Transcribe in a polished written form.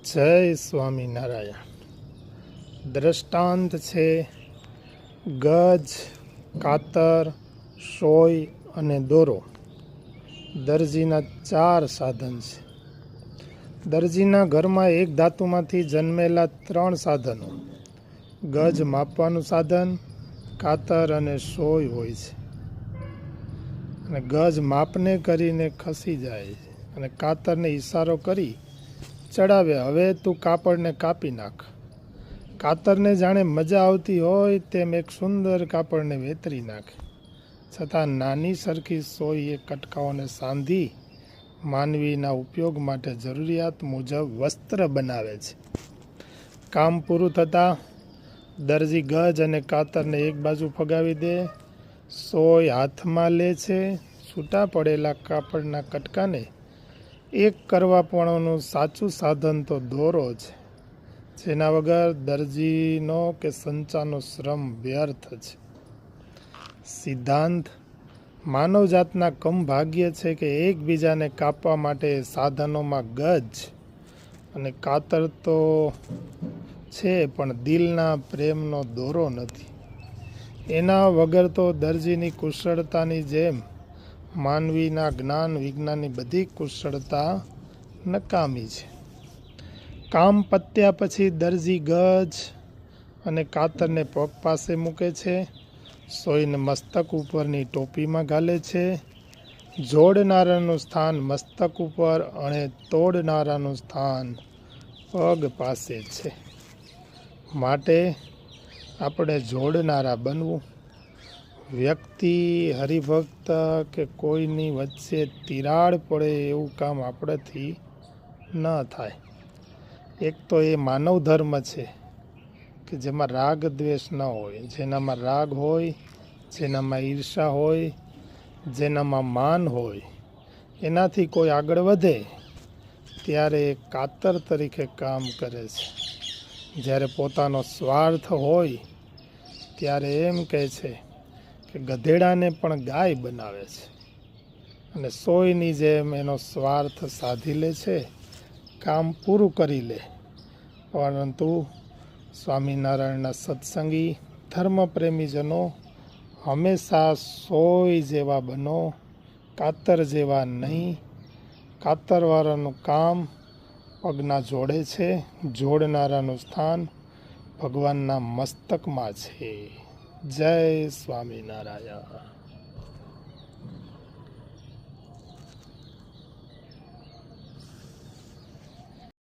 જય સ્વામિનારાયણ. દ્રષ્ટાંત છે ગજ, કાતર, સોય અને દોરો. દરજીના 4 સાધન છે. દરજીના ઘરમાં એક ધાતુમાંથી જન્મેલા 3 સાધનો, ગજ માપવાનું સાધન, કાતર અને સોય હોય છે. અને ગજ માપને કરીને ખસી જાય છે અને કાતરને ઈશારો કરી ચડાવે, હવે તું કાપડને કાપી નાખ. કાતરને જાણે મજા આવતી હોય તેમ એક સુંદર કાપડને વેતરી નાખે. છતાં નાની સરખી સોય એ કટકાઓને સાંધી માનવીના ઉપયોગ માટે જરૂરિયાત મુજબ વસ્ત્ર બનાવે છે. કામ પૂરું થતાં દરજી ગજ અને કાતરને એક બાજુ ફગાવી દે, સોય હાથમાં લે છે. છૂટા પડેલા કાપડના કટકાને એક કરવા પણનું સાચું સાધન તો દોરો છે, જેના વગર દરજીનો કે સંચાનો શ્રમ વ્યર્થ છે. સિદ્ધાંત: માનવજાતના કમ ભાગ્ય છે કે એકબીજાને કાપવા માટે સાધનોમાં ગજ અને કાતર તો છે, પણ દિલના પ્રેમનો દોરો નથી. એના વગર તો દરજીની કુશળતાની જેમ માનવીના જ્ઞાન વિજ્ઞાનની બધી કુશળતા નકામી છે. કામ પત્યા પછી દરજી ગજ અને કાતરને પગ પાસે મૂકે છે, સોયને મસ્તક ઉપરની ટોપીમાં ઘાલે છે. જોડનારાનું સ્થાન મસ્તક ઉપર અને તોડનારાનું સ્થાન પગ પાસે છે. માટે આપણે જોડનારા બનવું. વ્યક્તિ, હરિભક્ત કે કોઈની વચ્ચે તિરાડ પડે એવું કામ આપણેથી ન થાય. એક તો એ માનવ ધર્મ છે કે જેમાં રાગ દ્વેષ ન હોય. જેનામાં રાગ હોય, જેનામાં ઈર્ષા હોય, જેનામાં માન હોય, એનાથી કોઈ આગળ વધે ત્યારે એ કાતર તરીકે કામ કરે છે. જ્યારે પોતાનો સ્વાર્થ હોય ત્યારે એમ કહે છે કે ગધેડાને પણ ગાય બનાવે છે. અને સોયની જેમ એનો સ્વાર્થ સાધી લે છે, કામ પૂરું કરી લે. પરંતુ સ્વામિનારાયણના સત્સંગી ધર્મપ્રેમીજનો હંમેશા સોય જેવા બનો, કાતર જેવા નહીં. કાતરવાળાનું કામ પગના જોડે છે, જોડનારાનું સ્થાન ભગવાનના મસ્તકમાં છે. જય સ્વામિનારાયણ.